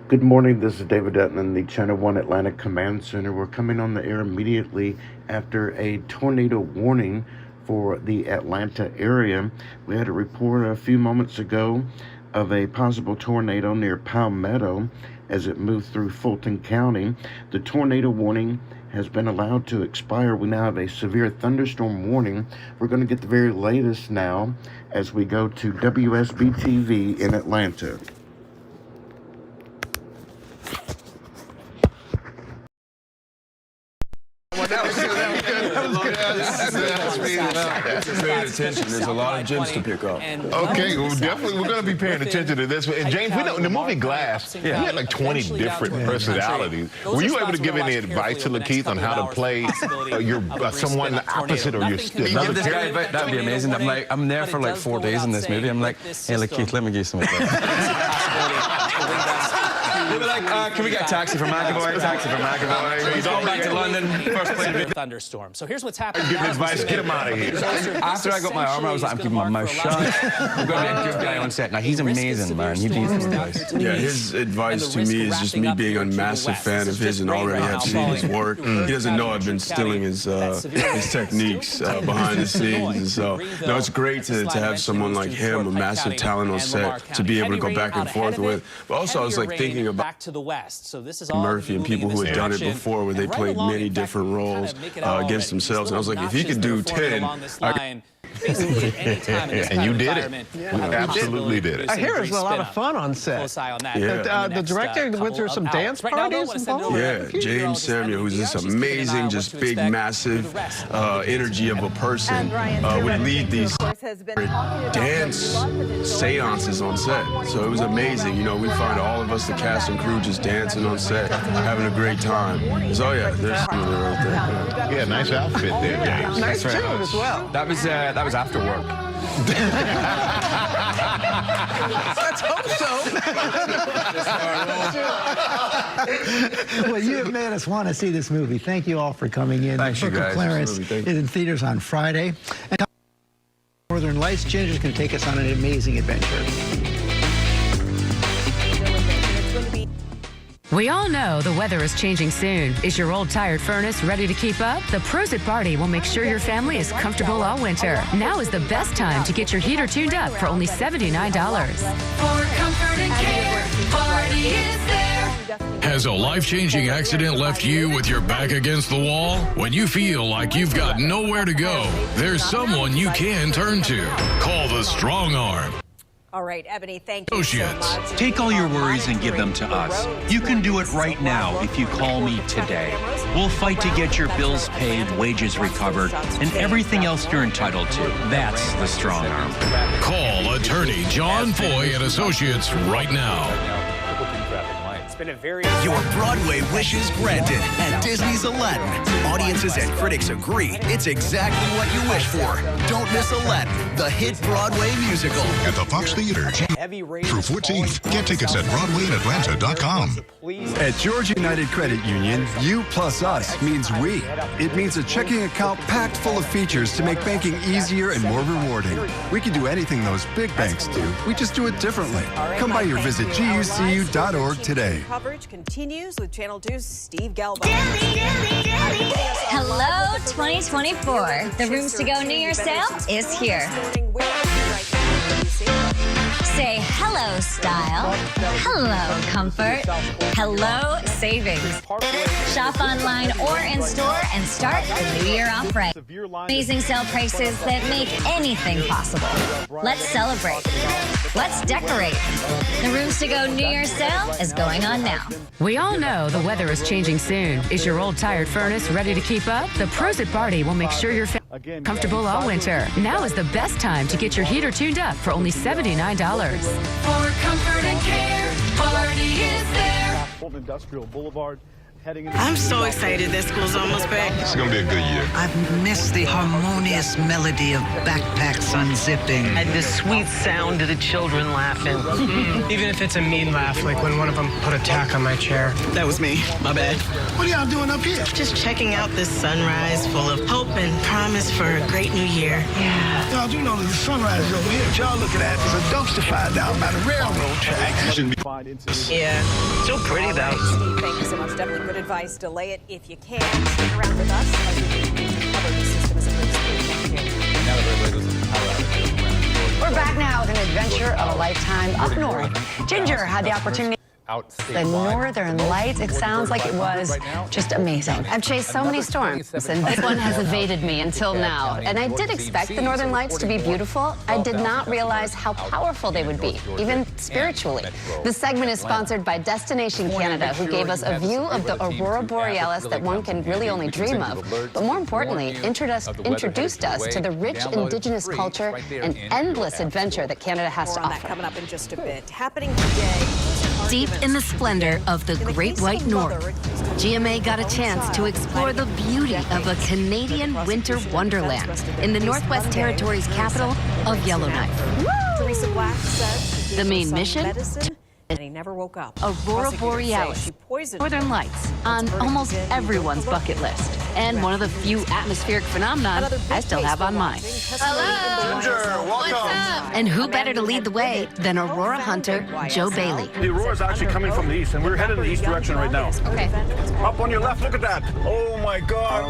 Good morning, this is David Dutton in the Channel 1 Atlanta Command Center. We're coming on the air immediately after a tornado warning for the Atlanta area. We had a report a few moments ago of a possible tornado near Palmetto as it moved through Fulton County. The tornado warning has been allowed to expire. We now have a severe thunderstorm warning. We're going to get the very latest now as we go to WSB-TV in Atlanta. Paying attention. There's a lot of gems to pick up. Okay, well, definitely we're going to be paying attention to this. And James, we know in the movie Glass, he had like 20 different personalities. Were you able to give any advice to Lakeith on how to play your someone opposite or your another character? That'd be amazing. I'm there for like 4 days in this movie. I'm like, hey, Lakeith, let me give you some advice. They'll be like, can we get a taxi for McAvoy? Taxi for McAvoy. He's all back to London. First plane. Thunderstorm. So here's what's happening. Give advice, get him out of here. After I got my armor, I was like, I'm keeping my mouth shut. I'm going to be a good guy on set. Now, he's amazing, man. He needs advice. Yeah, his advice to me is just me being a massive fan of his and already have seen his work. He doesn't know I've been stealing his techniques behind the scenes. And so, no, it's great to have someone like him, a massive talent on set, to be able to go back and forth with. But also, I was like thinking about Murphy and people who had done it before where they played many different roles against themselves. And I was like, if he could do 10, and you did it. You absolutely did it. I hear it's a lot of fun on set. The director went through some dance parties involved? Yeah, James Samuel, who's this amazing, just big, massive energy of a person, would lead these dance seances on set. So it was amazing. You know, we find all of us, the cast and crew, just dancing on set, having a great time. So yeah, there's something right there. Yeah, nice outfit there, James. Nice tune as well. That was after work. Let's hope so. Well, you have made us want to see this movie. Thank you all for coming in. Thanks, you guys. Clarence is in theaters on Friday. And Northern Lights Ginger is going to take us on an amazing adventure. We all know the weather is changing soon. Is your old tired furnace ready to keep up? The Pros It Party will make sure your family is comfortable all winter. Now is the best time to get your heater tuned up for only $79. For comfort and care, Party is there. Has a life-changing accident left you with your back against the wall? When you feel like you've got nowhere to go, there's someone you can turn to. Call the Strong Arm. All right, Ebony, thank you so much. Take all your worries and give them to us. You can do it right now if you call me today. We'll fight to get your bills paid, wages recovered, and everything else you're entitled to. That's the Strong Arm. Call attorney John Foy and Associates right now. Your Broadway wishes granted at Disney's Aladdin. Audiences and critics agree it's exactly what you wish for. Don't miss Aladdin, the hit Broadway musical. At the Fox Theater, through 14th. Get tickets at BroadwayInAtlanta.com. At Georgia United Credit Union, you plus us means we. It means a checking account packed full of features to make banking easier and more rewarding. We can do anything those big banks do. We just do it differently. Come by or visit GUCU.org today. Coverage continues with Channel 2's Steve Galbo. Hello, 2024. The Rooms to Go New Year's sale is here. Say hello, style. Hello, comfort. Hello, savings. Shop online or in store and start the new year off right. Amazing sale prices that make anything possible. Let's celebrate. Let's decorate. The Rooms to Go New Year's sale is going on now. We all know the weather is changing soon. Is your old tired furnace ready to keep up? The Pros It Party will make sure you're comfortable all winter. Now is the best time to get your heater tuned up for only $79. For comfort and care, Party is there. Fulton Industrial Boulevard. I'm so excited that school's almost back. It's going to be a good year. I've missed the harmonious melody of backpacks unzipping. And the sweet sound of the children laughing. Even if it's a mean laugh, like when one of them put a tack on my chair. That was me. My bad. What are y'all doing up here? Just checking out this sunrise full of hope and promise for a great new year. Yeah. Y'all do know that the sunrise is over here. What y'all looking at is a dumpster fire down by the railroad tracks. Yeah. So pretty, though. Steve, thank you so much. Definitely good advice. Delay it if you can. Stick around with us as we cover the system as it moves through. Thank you. We're back now with an adventure of a lifetime up north. Ginger had the opportunity. The northern lights, it sounds like it was just amazing. I've chased so many storms, and this one has evaded me until now. And I did expect the northern lights to be beautiful. I did not realize how powerful they would be, even spiritually. This segment is sponsored by Destination Canada, who gave us a view of the aurora borealis that one can really only dream of. But more importantly, introduced us to the rich indigenous culture and endless adventure that Canada has to offer. Coming up in just a bit. Happening today. Deep in the splendor of the Great White North, GMA got a chance to explore the beauty of a Canadian winter wonderland in the Northwest Territories capital of Yellowknife. The main mission? And he never woke up. Aurora Borealis, Northern Lights, on almost everyone's bucket list. And one of the few atmospheric phenomena I still have on mine. Hello. Ginger, welcome. And who better to lead the way than Aurora hunter Joe Bailey? The aurora is actually coming from the east, and we're headed in the east direction right now. Okay. Up on your left, look at that. Oh my God.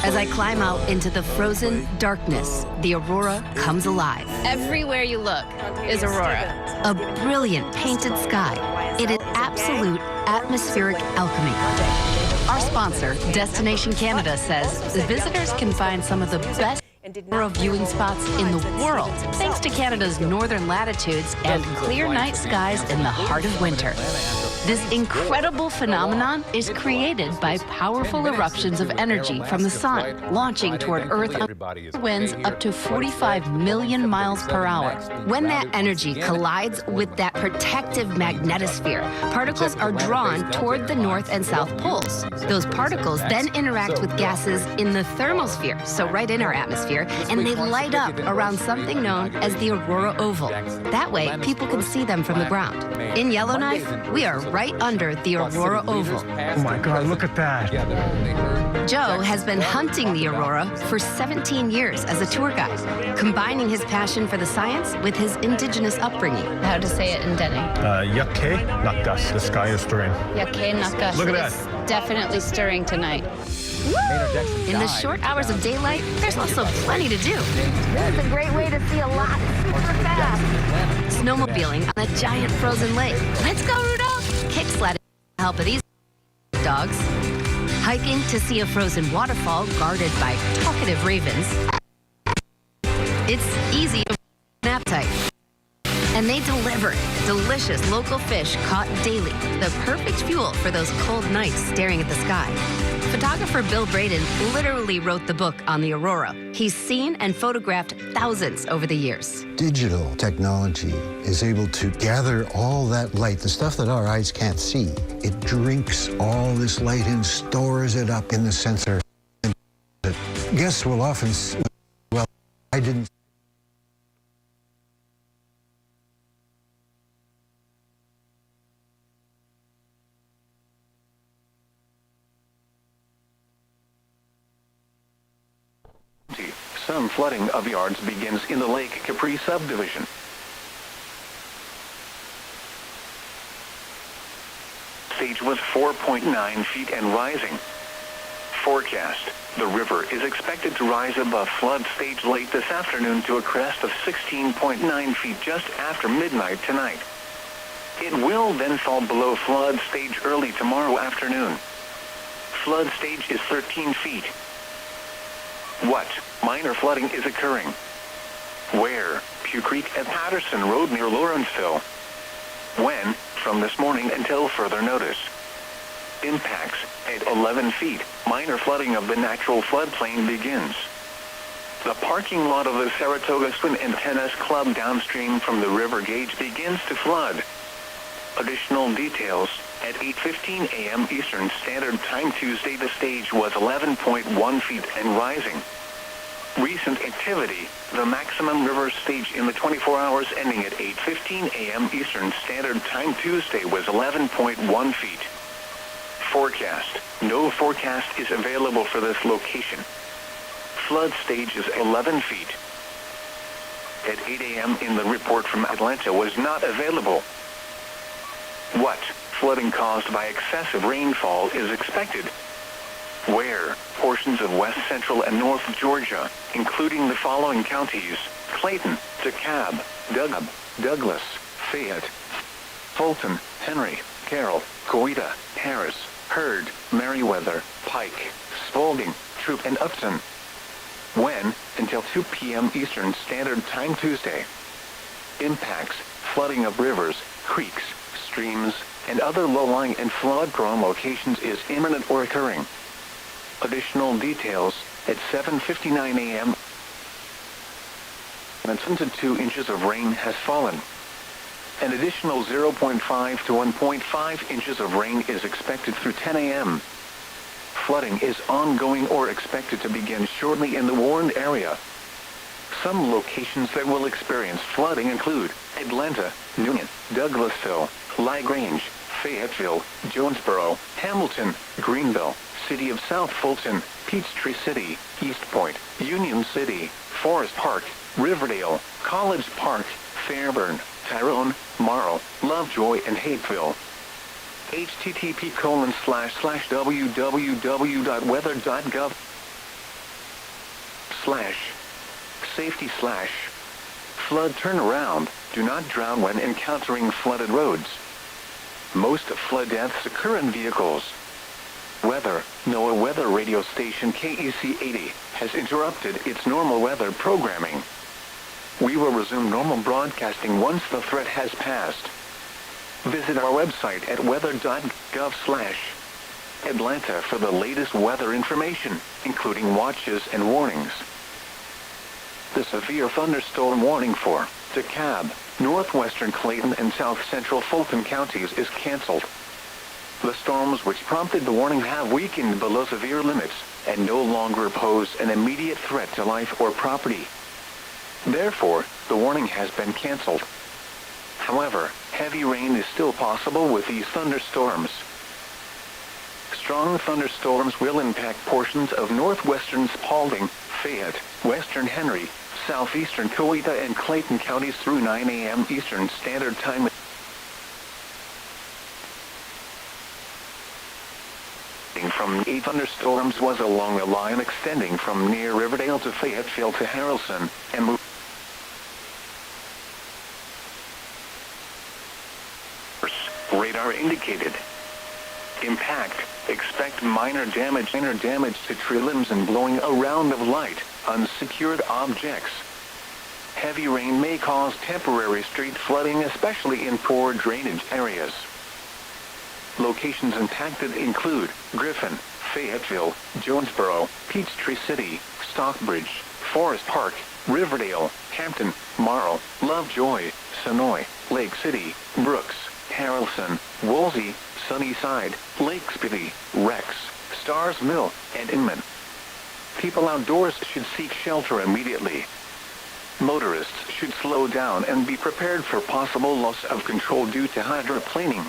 As I climb out into the frozen darkness, the aurora comes alive. Everywhere you look is aurora. A brilliant painted sky. It is absolute atmospheric alchemy. Our sponsor, Destination Canada, says the visitors can find some of the best aurora viewing spots in the world, thanks to Canada's northern latitudes and clear night skies in the heart of winter. This incredible phenomenon is created by powerful eruptions of energy from the sun, launching toward Earth on winds up to 45 million miles per hour. When that energy collides with that protective magnetosphere, particles are drawn toward the north and south poles. Those particles then interact with gases in the thermosphere, so right in our atmosphere, and they light up around something known as the aurora oval. That way, people can see them from the ground. In Yellowknife, we are right under the aurora oval. Oh my God, look at that. Joe has been hunting the aurora for 17 years as a tour guide, combining his passion for the science with his indigenous upbringing. How to say it in Dene? Yake Nakas, the sky is stirring. Yake Nakas. Look at that. It's definitely stirring tonight. In the short hours of daylight, there's also plenty to do. This is a great way to see a lot super fast. Snowmobiling on a giant frozen lake. Let's go, Rudolph! Kick sledding with the help of these dogs. Hiking to see a frozen waterfall guarded by talkative ravens. It's easy to an appetite. And they deliver delicious local fish caught daily, the perfect fuel for those cold nights staring at the sky. Photographer Bill Braden literally wrote the book on the aurora. He's seen and photographed thousands over the years. Digital technology is able to gather all that light, the stuff that our eyes can't see. It drinks all this light and stores it up in the sensor. Guests will often say, well, I didn't. Some flooding of yards begins in the Lake Capri subdivision. Stage was 4.9 feet and rising. Forecast. The river is expected to rise above flood stage late this afternoon to a crest of 16.9 feet just after midnight tonight. It will then fall below flood stage early tomorrow afternoon. Flood stage is 13 feet. What minor flooding is occurring? Where? Pew Creek and Patterson Road near Lawrenceville. When? From this morning until further notice. Impacts at 11 feet. Minor flooding of the natural floodplain begins. The parking lot of the Saratoga Swim and Tennis Club downstream from the river gauge begins to flood. Additional details. At 8:15 a.m. Eastern Standard Time Tuesday, the stage was 11.1 feet and rising. Recent activity. The maximum river stage in the 24 hours ending at 8:15 a.m. Eastern Standard Time Tuesday was 11.1 feet. Forecast. No forecast is available for this location. Flood stage is 11 feet. At 8 a.m. in the report from Atlanta was not available. What? Flooding caused by excessive rainfall is expected. Where? Portions of west central and north Georgia, including the following counties: Clayton, DeKalb, Douglas, Fayette, Fulton, Henry, Carroll, Coweta, Harris, Heard, Meriwether, Pike, Spalding, Troup, and Upton. When? Until 2 p.m. Eastern Standard Time Tuesday. Impacts: flooding of rivers, creeks, streams, and other low-lying and flood-prone locations is imminent or occurring. Additional details. At 7:59 a.m. 1 to 2 inches of rain has fallen. An additional 0.5 to 1.5 inches of rain is expected through 10 a.m. Flooding is ongoing or expected to begin shortly in the warned area. Some locations that will experience flooding include Atlanta, Newnan, Douglasville, LaGrange, Fayetteville, Jonesboro, Hamilton, Greenville, City of South Fulton, Peachtree City, East Point, Union City, Forest Park, Riverdale, College Park, Fairburn, Tyrone, Morrow, Lovejoy, and Hapeville. http://www.weather.gov /safety/ flood turnaround. Do not drown when encountering flooded roads. Most flood deaths occur in vehicles. Weather. NOAA weather radio station KEC 80 has interrupted its normal weather programming. We will resume normal broadcasting once the threat has passed. Visit our website at weather.gov/Atlanta for the latest weather information, including watches and warnings. The severe thunderstorm warning for DeKalb, northwestern Clayton, and south central Fulton counties is canceled. The storms which prompted the warning have weakened below severe limits and no longer pose an immediate threat to life or property. Therefore, the warning has been canceled. However, heavy rain is still possible with these thunderstorms. Strong thunderstorms will impact portions of northwestern Spalding, Fayette, western Henry, southeastern Coweta, and Clayton counties through 9 a.m. Eastern Standard Time. From 8 thunderstorms was along a line extending from near Riverdale to Fayetteville to Harrelson, and radar indicated. Impact. Expect minor damage to tree limbs and blowing around of light, unsecured objects. Heavy rain may cause temporary street flooding, especially in poor drainage areas. Locations impacted include Griffin, Fayetteville, Jonesboro, Peachtree City, Stockbridge, Forest Park, Riverdale, Hampton, Morrow, Lovejoy, Sonoy, Lake City, Brooks, Harrelson, Woolsey, Sunnyside, Lake Spivey, Rex, Stars Mill, and Inman. People outdoors should seek shelter immediately. Motorists should slow down and be prepared for possible loss of control due to hydroplaning.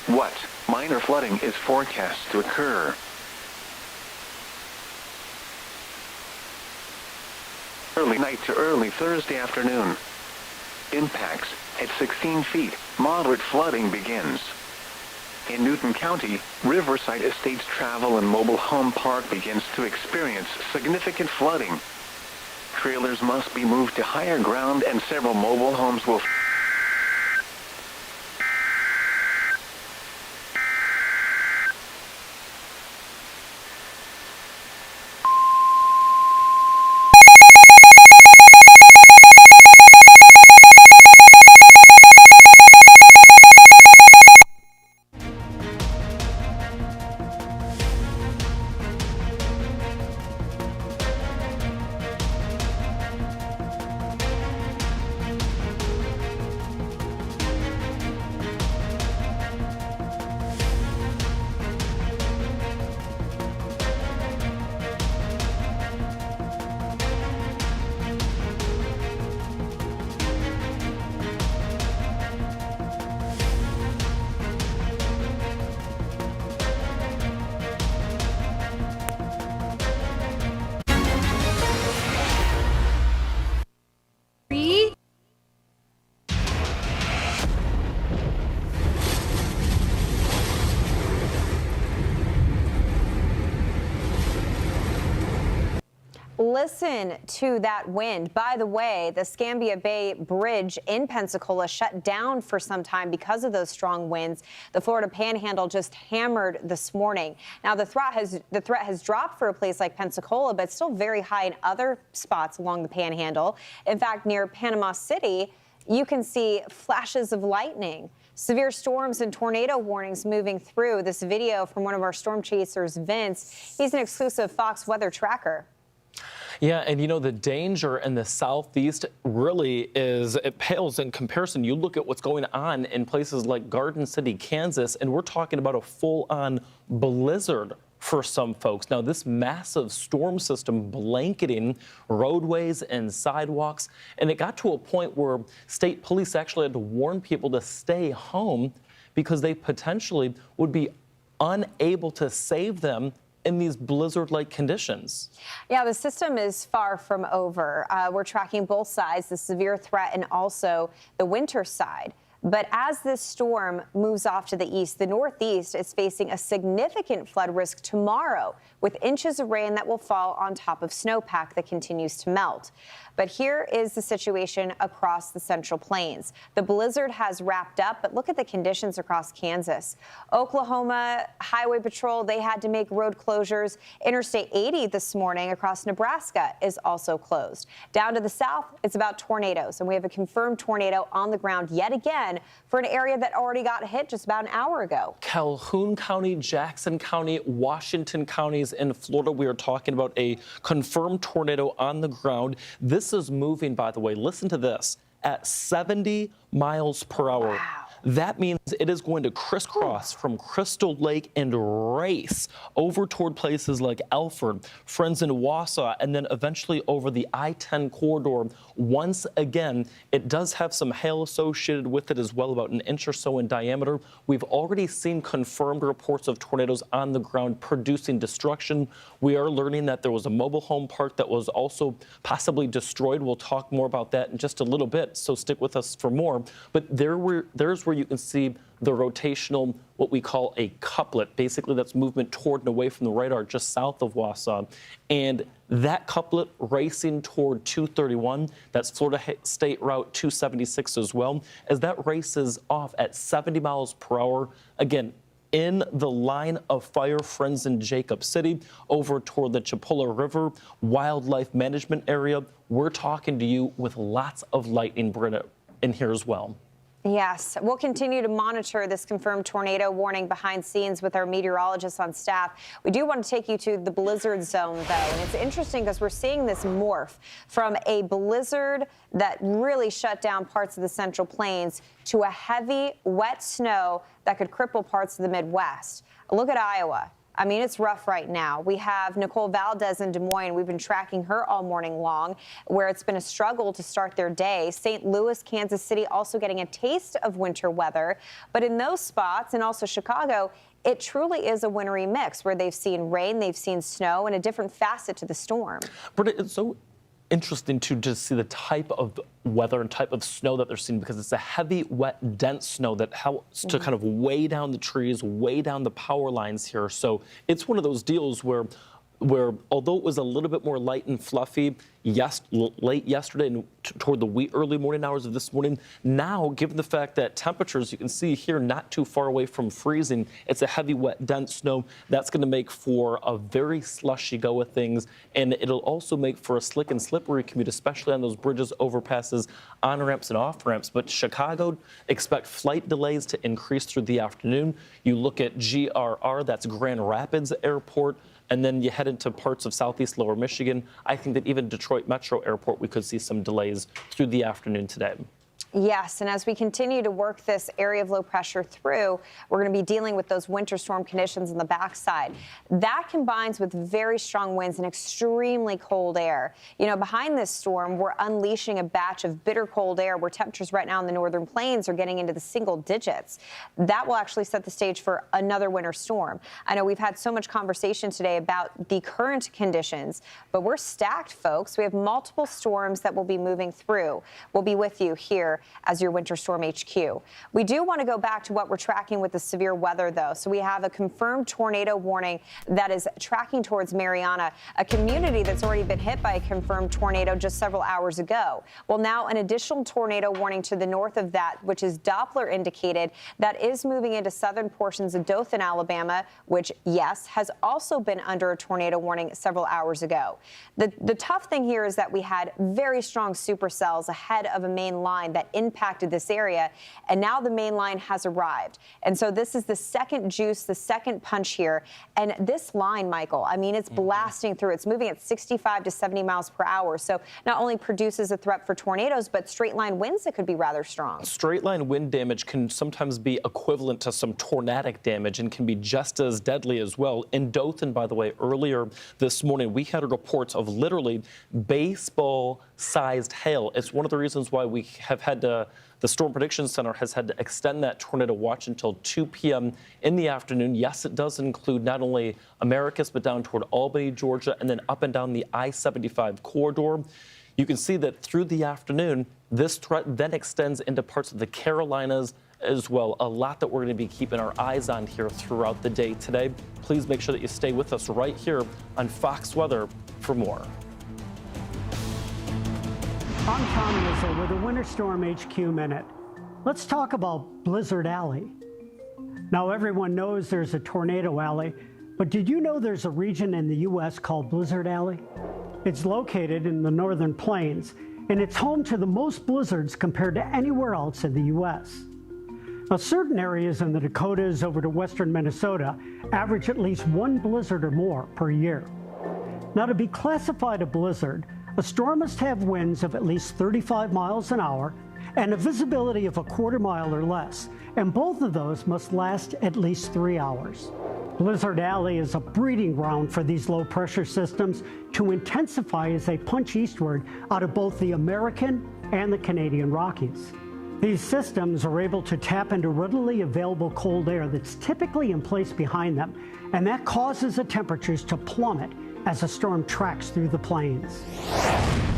What? Minor flooding is forecast to occur. Early night to early Thursday afternoon. Impacts. At 16 feet, moderate flooding begins. In Newton County, Riverside Estates Travel and Mobile Home Park begins to experience significant flooding. Trailers must be moved to higher ground and several mobile homes will listen to that wind. By the way, the Scambia Bay Bridge in Pensacola shut down for some time because of those strong winds. The Florida Panhandle just hammered this morning. Now, the threat has dropped for a place like Pensacola, but still very high in other spots along the Panhandle. In fact, near Panama City, you can see flashes of lightning. Severe storms and tornado warnings moving through. This video from one of our storm chasers, Vince. He's an exclusive Fox weather tracker. Yeah, and you know, the danger in the southeast really it pales in comparison. You look at what's going on in places like Garden City, Kansas, and we're talking about a full-on blizzard for some folks. Now, this massive storm system blanketing roadways and sidewalks, and it got to a point where state police actually had to warn people to stay home because they potentially would be unable to save them in these blizzard-like conditions. Yeah, the system is far from over. We're tracking both sides, the severe threat and also the winter side. But as this storm moves off to the east, the northeast is facing a significant flood risk tomorrow with inches of rain that will fall on top of snowpack that continues to melt. But here is the situation across the Central Plains. The blizzard has wrapped up, but look at the conditions across Kansas. Oklahoma Highway Patrol, they had to make road closures. Interstate 80 this morning across Nebraska is also closed. Down to the south, it's about tornadoes, and we have a confirmed tornado on the ground yet again for an area that already got hit just about an hour ago. Calhoun County, Jackson County, Washington counties in Florida. We are talking about a confirmed tornado on the ground. This is moving, by the way, listen to this, at 70 miles per hour. Wow. That means it is going to crisscross from Crystal Lake and race over toward places like Alfred, Friends in Wausau, and then eventually over the I-10 corridor. Once again, it does have some hail associated with it as well, about an inch or so in diameter. We've already seen confirmed reports of tornadoes on the ground producing destruction. We are learning that there was a mobile home park that was also possibly destroyed. We'll talk more about that in just a little bit, so stick with us for more. But there's where you can see the rotational, what we call a couplet. Basically, that's movement toward and away from the radar just south of Wausau. And that couplet racing toward 231, that's Florida State Route 276 as well, as that races off at 70 miles per hour. Again, in the line of fire, Friends in Jacob City, over toward the Chipola River Wildlife Management Area. We're talking to you with lots of lightning in here as well. Yes, we'll continue to monitor this confirmed tornado warning behind scenes with our meteorologists on staff. We do want to take you to the blizzard zone, though, and it's interesting because we're seeing this morph from a blizzard that really shut down parts of the Central Plains to a heavy, wet snow that could cripple parts of the Midwest. Look at Iowa. I mean, it's rough right now. We have Nicole Valdez in Des Moines. We've been tracking her all morning long, where it's been a struggle to start their day. St. Louis, Kansas City also getting a taste of winter weather. But in those spots, and also Chicago, it truly is a wintry mix where they've seen rain, they've seen snow, and a different facet to the storm. But it's so interesting to just see the type of weather and type of snow that they're seeing, because it's a heavy, wet, dense snow that helps to kind of weigh down the trees, weigh down the power lines here. So it's one of those deals where although it was a little bit more light and fluffy late yesterday and toward the early morning hours of this morning, now, given the fact that temperatures, you can see here, not too far away from freezing, it's a heavy, wet, dense snow. That's going to make for a very slushy go of things, and it'll also make for a slick and slippery commute, especially on those bridges, overpasses, on-ramps and off-ramps. But Chicago, expect flight delays to increase through the afternoon. You look at GRR, that's Grand Rapids Airport, and then you head into parts of southeast lower Michigan. I think that even Detroit Metro Airport, we could see some delays through the afternoon today. Yes, and as we continue to work this area of low pressure through, we're going to be dealing with those winter storm conditions on the backside. That combines with very strong winds and extremely cold air. You know, behind this storm, we're unleashing a batch of bitter cold air where temperatures right now in the northern plains are getting into the single digits. That will actually set the stage for another winter storm. I know we've had so much conversation today about the current conditions, but we're stacked, folks. We have multiple storms that will be moving through. We'll be with you here here as your Winter Storm HQ. We do want to go back to what we're tracking with the severe weather, though. So we have a confirmed tornado warning that is tracking towards Mariana, a community that's already been hit by a confirmed tornado just several hours ago. Well, now an additional tornado warning to the north of that, which is Doppler indicated, that is moving into southern portions of Dothan, Alabama, which, yes, has also been under a tornado warning several hours ago. The tough thing here is that we had very strong supercells ahead of a main line that impacted this area, and now the main line has arrived. And so this is the second juice, the second punch here. And this line, Michael, I mean, it's blasting through. It's moving at 65 to 70 miles per hour. So not only produces a threat for tornadoes, but straight line winds that could be rather strong. Straight line wind damage can sometimes be equivalent to some tornadic damage and can be just as deadly as well. In Dothan, by the way, earlier this morning, we had reports of literally baseball-sized hail. It's one of the reasons why we have had to, the Storm Prediction Center has had to extend that tornado watch until 2 p.m. in the afternoon. Yes, it does include not only Americus, but down toward Albany, Georgia, and then up and down the I-75 corridor. You can see that through the afternoon, this threat then extends into parts of the Carolinas as well. A lot that we're going to be keeping our eyes on here throughout the day today. Please make sure that you stay with us right here on Fox Weather for more. I'm Tom Izzo with a Winter Storm HQ Minute. Let's talk about Blizzard Alley. Now, everyone knows there's a tornado alley, but did you know there's a region in the U.S. called Blizzard Alley? It's located in the northern plains, and it's home to the most blizzards compared to anywhere else in the U.S. Now, certain areas in the Dakotas over to western Minnesota average at least one blizzard or more per year. Now, to be classified a blizzard, a storm must have winds of at least 35 miles an hour and a visibility of a quarter mile or less, and both of those must last at least 3 hours. Blizzard Alley is a breeding ground for these low-pressure systems to intensify as they punch eastward out of both the American and the Canadian Rockies. These systems are able to tap into readily available cold air that's typically in place behind them, and that causes the temperatures to plummet as a storm tracks through the plains.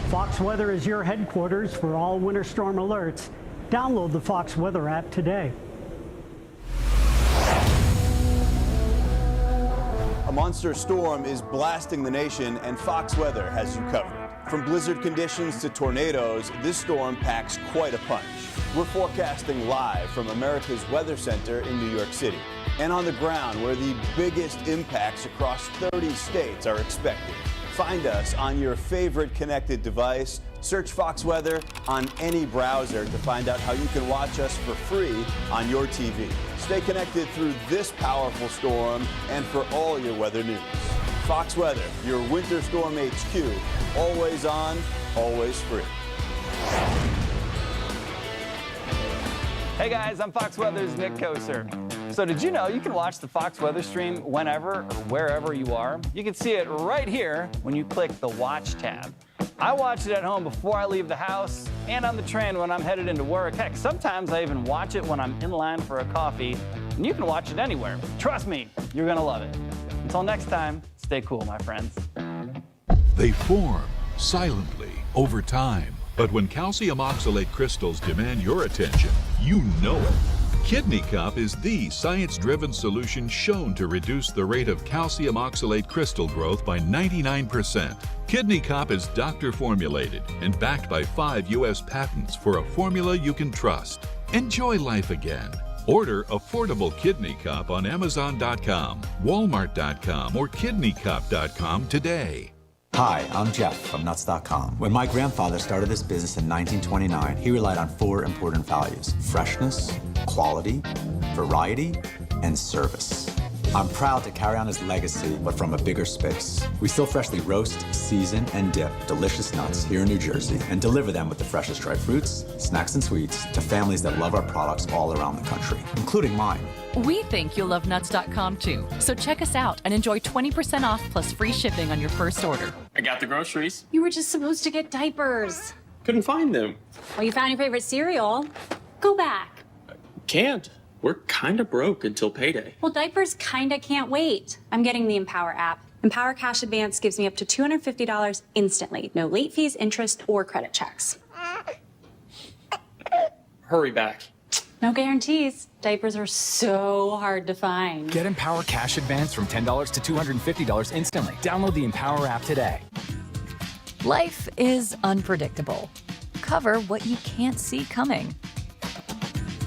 Fox Weather is your headquarters for all winter storm alerts. Download the Fox Weather app today. A monster storm is blasting the nation, and Fox Weather has you covered. From blizzard conditions to tornadoes, this storm packs quite a punch. We're forecasting live from America's Weather Center in New York City, and on the ground where the biggest impacts across 30 states are expected. Find us on your favorite connected device. Search Fox Weather on any browser to find out how you can watch us for free on your TV. Stay connected through this powerful storm and for all your weather news. Fox Weather, your Winter Storm HQ, always on, always free. Hey guys, I'm Fox Weather's Nick Koser. So did you know you can watch the Fox Weather stream whenever or wherever you are? You can see it right here when you click the Watch tab. I watch it at home before I leave the house and on the train when I'm headed into work. Heck, sometimes I even watch it when I'm in line for a coffee, and you can watch it anywhere. Trust me, you're gonna love it. Until next time, stay cool, my friends. They form silently over time. But when calcium oxalate crystals demand your attention, you know it. Kidney Cup is the science-driven solution shown to reduce the rate of calcium oxalate crystal growth by 99%. Kidney Cup is doctor-formulated and backed by 5 U.S. patents for a formula you can trust. Enjoy life again. Order affordable Kidney Cup on Amazon.com, Walmart.com, or KidneyCup.com today. Hi, I'm Jeff from Nuts.com. When my grandfather started this business in 1929, he relied on 4 important values: freshness, quality, variety, and service. I'm proud to carry on his legacy, but from a bigger space. We still freshly roast, season, and dip delicious nuts here in New Jersey and deliver them with the freshest dried fruits, snacks, and sweets to families that love our products all around the country, including mine. We think you'll love Nuts.com too, so check us out and enjoy 20% off plus free shipping on your first order. I got the groceries. You were just supposed to get diapers. Couldn't find them. Well, you found your favorite cereal. Go back. Can't. We're kind of broke until payday. Well, diapers kind of can't wait. I'm getting the Empower app. Empower Cash Advance gives me up to $250 instantly. No late fees, interest, or credit checks. hurry back. No guarantees. Diapers are so hard to find. Get Empower Cash Advance from $10 to $250 instantly. Download the Empower app today. Life is unpredictable. Cover what you can't see coming.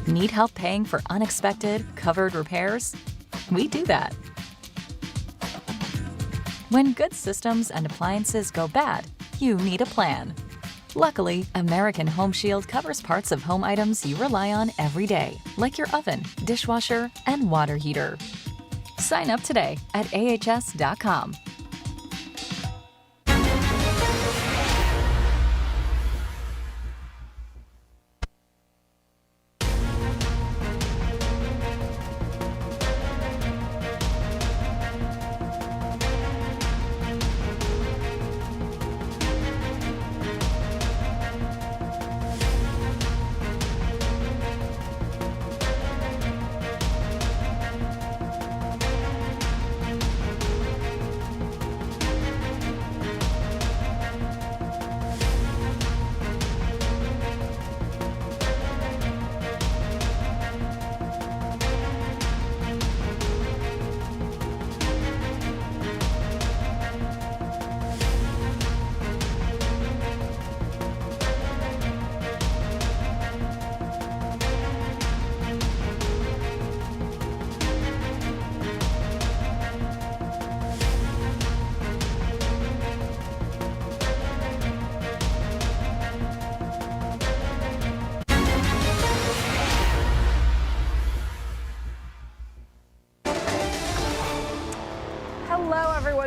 Need help paying for unexpected, covered repairs? We do that. When good systems and appliances go bad, you need a plan. Luckily, American Home Shield covers parts of home items you rely on every day, like your oven, dishwasher, and water heater. Sign up today at ahs.com.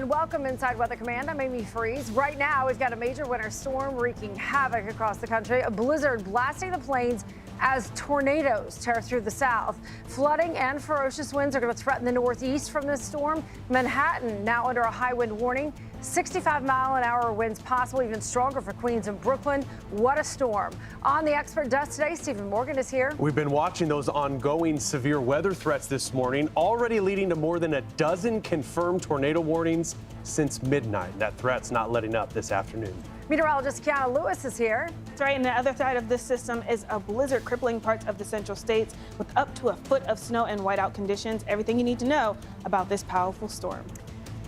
Welcome inside Weather Command. I'm Amy Freeze. Right now, we've got a major winter storm wreaking havoc across the country. A blizzard blasting the plains as tornadoes tear through the south. Flooding and ferocious winds are going to threaten the northeast from this storm. Manhattan now under a high wind warning. 65-mile-an-hour winds possible, even stronger for Queens and Brooklyn. What a storm. On the expert desk today, Stephen Morgan is here. We've been watching those ongoing severe weather threats this morning, already leading to more than a dozen confirmed tornado warnings since midnight. That threat's not letting up this afternoon. Meteorologist Kiana Lewis is here. That's right, and the other side of this system is a blizzard crippling parts of the central states with up to a foot of snow and whiteout conditions. Everything you need to know about this powerful storm.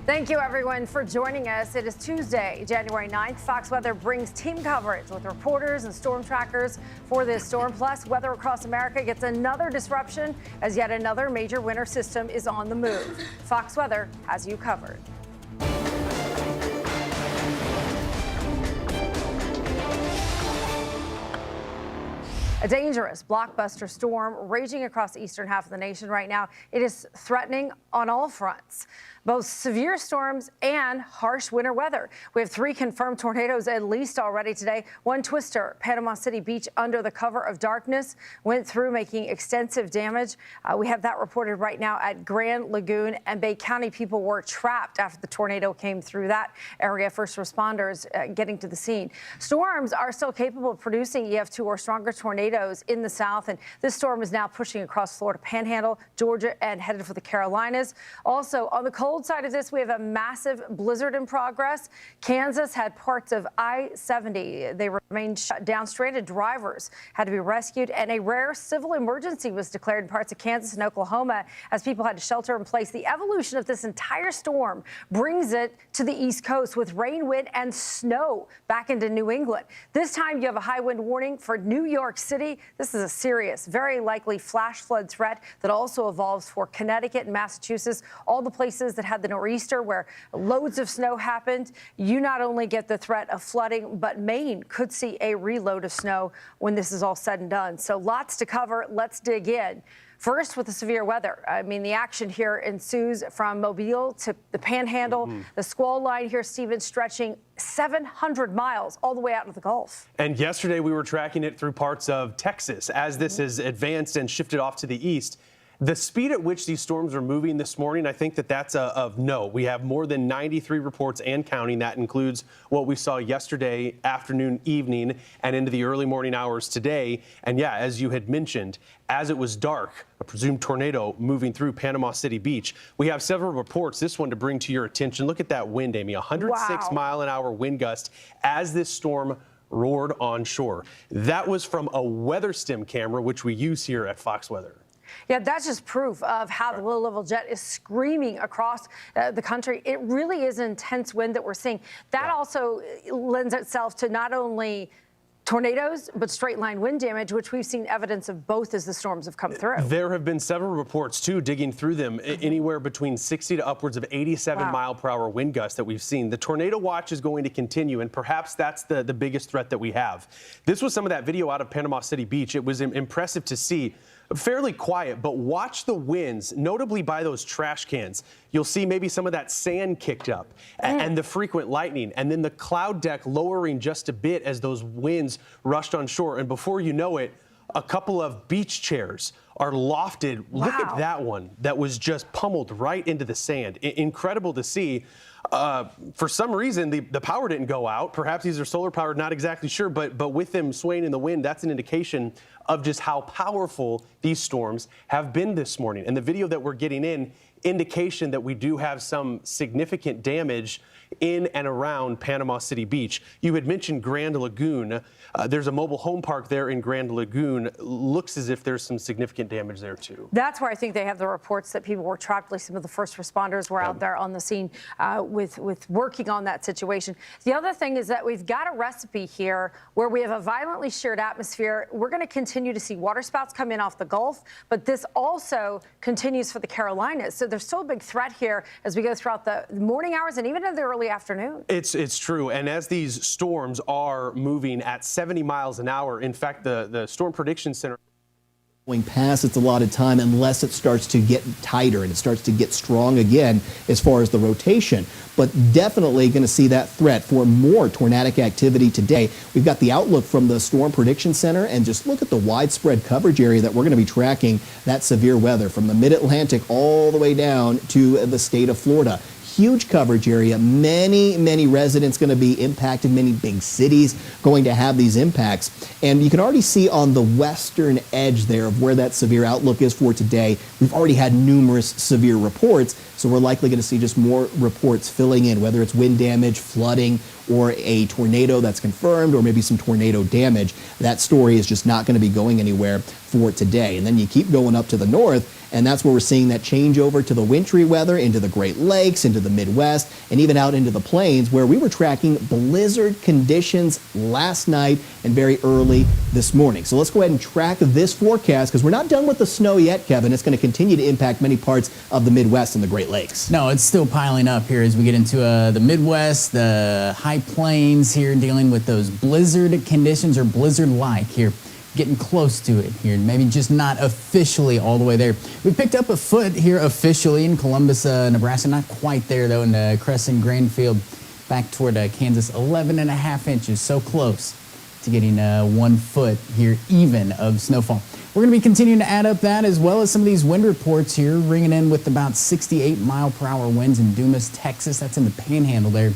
Thank you, everyone, for joining us. It is Tuesday, January 9th. Fox Weather brings team coverage with reporters and storm trackers for this storm. Plus, weather across America gets another disruption as yet another major winter system is on the move. Fox Weather has you covered. A dangerous blockbuster storm raging across the eastern half of the nation right now. It is threatening on all fronts, both severe storms and harsh winter weather. We have 3 confirmed tornadoes at least already today. One twister, Panama City Beach under the cover of darkness, went through making extensive damage. We have that reported right now at Grand Lagoon and Bay County. People were trapped after the tornado came through that area. First responders getting to the scene. Storms are still capable of producing EF2 or stronger tornadoes in the south, and this storm is now pushing across Florida Panhandle, Georgia, and headed for the Carolinas. Also, on the cold side of this, we have a massive blizzard in progress. Kansas had parts of I-70. They remained shut down. Stranded drivers had to be rescued, and a rare civil emergency was declared in parts of Kansas and Oklahoma as people had to shelter in place. The evolution of this entire storm brings it to the East Coast with rain, wind, and snow back into New England. This time, you have a high wind warning for New York City. This is a serious, very likely flash flood threat that also evolves for Connecticut and Massachusetts, all the places that had the nor'easter where loads of snow happened. You not only get the threat of flooding, but Maine could see a reload of snow when this is all said and done. So lots to cover. Let's dig in. First, with the severe weather. I mean, the action here ensues from Mobile to the Panhandle. The squall line here, Stephen, stretching 700 miles all the way out into the Gulf. And yesterday we were tracking it through parts of Texas as this has advanced and shifted off to the east. The speed at which these storms are moving this morning, I think that's of note. We have more than 93 reports and counting. That includes what we saw yesterday afternoon, evening, and into the early morning hours today. And yeah, as you had mentioned, as it was dark, a presumed tornado moving through Panama City Beach. We have several reports, this one to bring to your attention. Look at that wind, Amy, 106 mile-an-hour wind gust as this storm roared onshore. That was from a weather stim camera, which we use here at Fox Weather. Yeah, that's just proof of how the low-level jet is screaming across the country. It really is intense wind that we're seeing. That also lends itself to not only tornadoes, but straight-line wind damage, which we've seen evidence of both as the storms have come through. There have been several reports, too, digging through them, anywhere between 60 to upwards of 87-mile-per-hour wind gusts that we've seen. The tornado watch is going to continue, and perhaps that's the biggest threat that we have. This was some of that video out of Panama City Beach. It was impressive to see. Fairly quiet, but watch the winds, notably by those trash cans. You'll see maybe some of that sand kicked up and the frequent lightning, and then the cloud deck lowering just a bit as those winds rushed on shore. And before you know it, a couple of beach chairs are lofted. Wow. Look at that one that was just pummeled right into the sand. Incredible to see. For some reason, the power didn't go out. Perhaps these are solar powered, not exactly sure, but with them swaying in the wind, that's an indication of just how powerful these storms have been this morning. And the video that we're getting in, indication that we do have some significant damage in and around Panama City Beach. You had mentioned Grand Lagoon. There's a mobile home park there in Grand Lagoon. Looks as if there's some significant damage there, too. That's where I think they have the reports that people were trapped. Like some of the first responders were out there on the scene with working on that situation. The other thing is that we've got a recipe here where we have a violently sheared atmosphere. We're going to continue to see waterspouts come in off the Gulf, but this also continues for the Carolinas. So there's still a big threat here as we go throughout the morning hours and even in the early afternoon. It's true. And as these storms are moving at 70 miles an hour, in fact, the Storm Prediction Center going past its allotted time unless it starts to get tighter and it starts to get strong again as far as the rotation. But definitely going to see that threat for more tornadic activity today. We've got the outlook from the Storm Prediction Center, and just look at the widespread coverage area that we're going to be tracking that severe weather from the mid-Atlantic all the way down to the state of Florida. Huge coverage area, many residents going to be impacted, many big cities going to have these impacts. And you can already see on the western edge there of where that severe outlook is for today, we've already had numerous severe reports, so we're likely going to see just more reports filling in, whether it's wind damage, flooding, or a tornado that's confirmed, or maybe some tornado damage. That story is just not going to be going anywhere for today. And then you keep going up to the north, and that's where we're seeing that changeover to the wintry weather, into the Great Lakes, into the Midwest, and even out into the plains, where we were tracking blizzard conditions last night and very early this morning. So let's go ahead and track this forecast, because we're not done with the snow yet, Kevin. It's going to continue to impact many parts of the Midwest and the Great Lakes. No, it's still piling up here as we get into the Midwest, the high plains here, dealing with those blizzard conditions, or blizzard-like here. Getting close to it here, maybe just not officially all the way there. We picked up a foot here officially in Columbus, Nebraska. Not quite there, though, in Crescent Grainfield, back toward Kansas. 11.5 inches, so close to getting 1 foot here even of snowfall. We're going to be continuing to add up that, as well as some of these wind reports here, ringing in with about 68-mile-per-hour winds in Dumas, Texas. That's in the Panhandle there.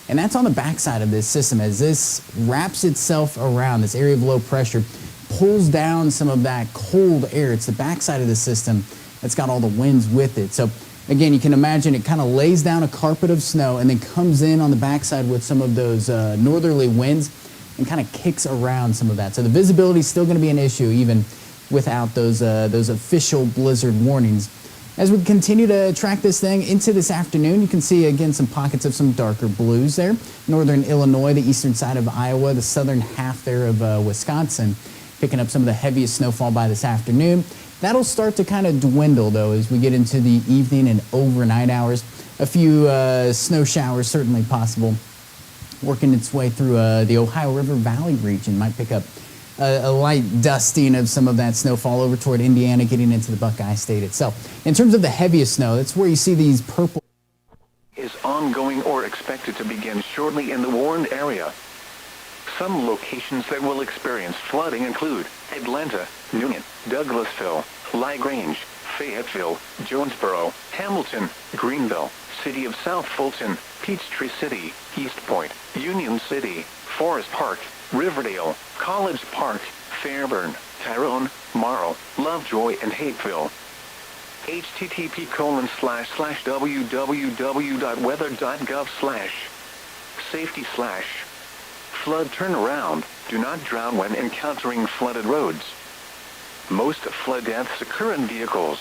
And that's on the backside of this system as this wraps itself around this area of low pressure, pulls down some of that cold air. It's the backside of the system that's got all the winds with it. So again, you can imagine it kind of lays down a carpet of snow and then comes in on the backside with some of those northerly winds and kind of kicks around some of that. So the visibility is still going to be an issue even without those official blizzard warnings. As we continue to track this thing into this afternoon, you can see again some pockets of some darker blues there. Northern Illinois, the eastern side of Iowa, the southern half there of Wisconsin, picking up some of the heaviest snowfall by this afternoon. That'll start to kind of dwindle, though, as we get into the evening and overnight hours. A few snow showers certainly possible, working its way through the Ohio River Valley region. Might pick up a light dusting of some of that snowfall over toward Indiana, getting into the Buckeye State itself. In terms of the heaviest snow, that's where you see these purple. Is ongoing or expected to begin shortly in the warned area. Some locations that will experience flooding include Atlanta, Newton, Douglasville, LaGrange, Fayetteville, Jonesboro, Hamilton, Greenville, City of South Fulton, Peachtree City, East Point, Union City, Forest Park, Riverdale, College Park, Fairburn, Tyrone, Morrow, Lovejoy, and Hateville. http://www.weather.gov/safety/ flood turnaround. Do not drown when encountering flooded roads. Most flood deaths occur in vehicles.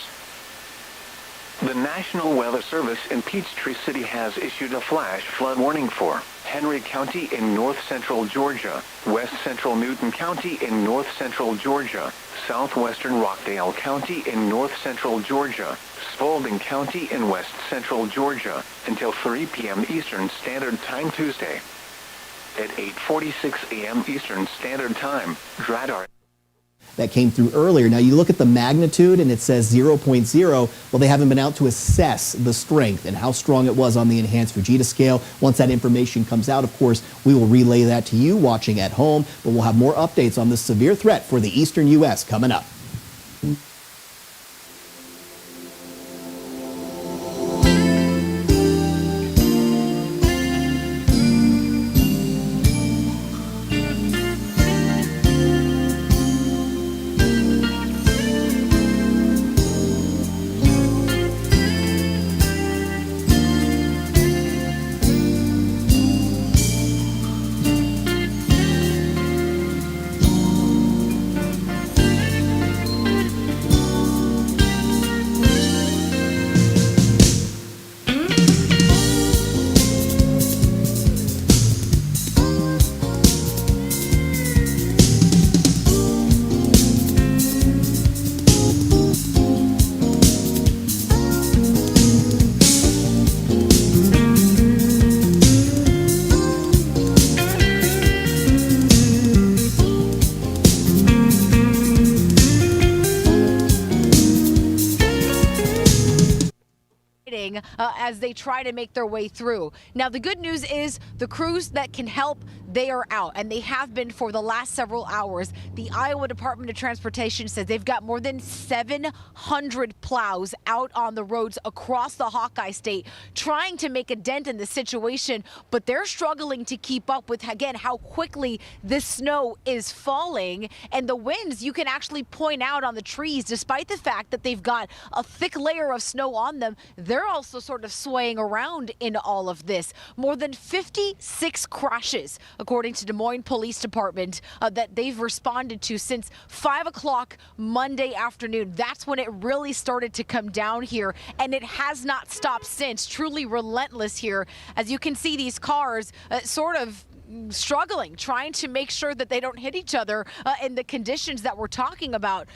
The National Weather Service in Peachtree City has issued a flash flood warning for Henry County in north-central Georgia, west-central Newton County in north-central Georgia, southwestern Rockdale County in north-central Georgia, Spalding County in west-central Georgia, until 3 p.m. Eastern Standard Time Tuesday. At 8:46 a.m. Eastern Standard Time, radar that came through earlier. Now you look at the magnitude and it says 0.0. Well, they haven't been out to assess the strength and how strong it was on the enhanced Vegeta scale. Once that information comes out, of course, we will relay that to you watching at home, but we'll have more updates on this severe threat for the eastern U.S. coming up. As they try to make their way through. Now, the good news is the crews that can help, they are out, and they have been for the last several hours. The Iowa Department of Transportation says they've got more than 700 plows out on the roads across the Hawkeye State trying to make a dent in the situation, but they're struggling to keep up with, again, how quickly this snow is falling. And the winds, you can actually point out on the trees, despite the fact that they've got a thick layer of snow on them, they're also sort of swaying around in all of this. More than 56 crashes, according to Des Moines Police Department, that they've responded to since 5 o'clock Monday afternoon. That's when it really started to come down here, and it has not stopped since. Truly relentless here. As you can see, these cars sort of struggling, trying to make sure that they don't hit each other in the conditions that we're talking about.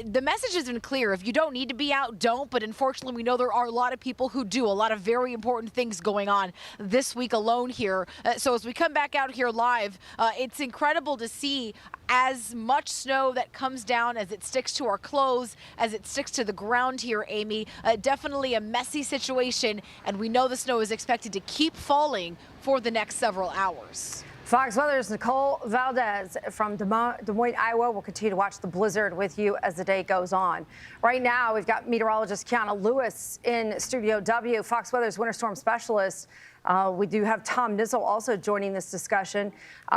The message has been clear. If you don't need to be out, don't. But unfortunately, we know there are a lot of people who do. A lot of very important things going on this week alone here. So as we come back out here live, it's incredible to see as much snow that comes down, as it sticks to our clothes, as it sticks to the ground here, Amy. Definitely a messy situation, and we know the snow is expected to keep falling for the next several hours. Fox Weather's Nicole Valdez from Des Moines, Iowa. We'll continue to watch the blizzard with you as the day goes on. Right now, we've got meteorologist Kiana Lewis in Studio W, Fox Weather's winter storm specialist. We do have Tom Nizzle also joining this discussion.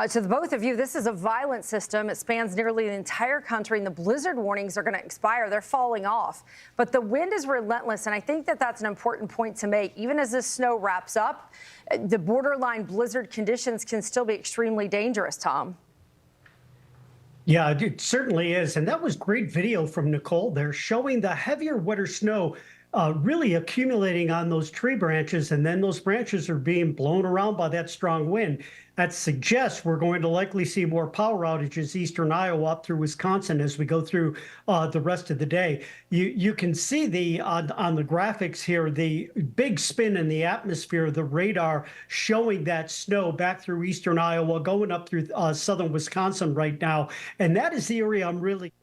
To the both of you, this is a violent system. It spans nearly the entire country, and the blizzard warnings are going to expire. They're falling off. But the wind is relentless, and I think that that's an important point to make. Even as this snow wraps up, the borderline blizzard conditions can still be extremely dangerous, Tom. Yeah, it certainly is. And that was great video from Nicole there showing the heavier, wetter snow really accumulating on those tree branches, and then those branches are being blown around by that strong wind. That suggests we're going to likely see more power outages eastern Iowa up through Wisconsin as we go through the rest of the day. You can see on the graphics here the big spin in the atmosphere, the radar showing that snow back through eastern Iowa, going up through southern Wisconsin right now, and that is the area I'm really.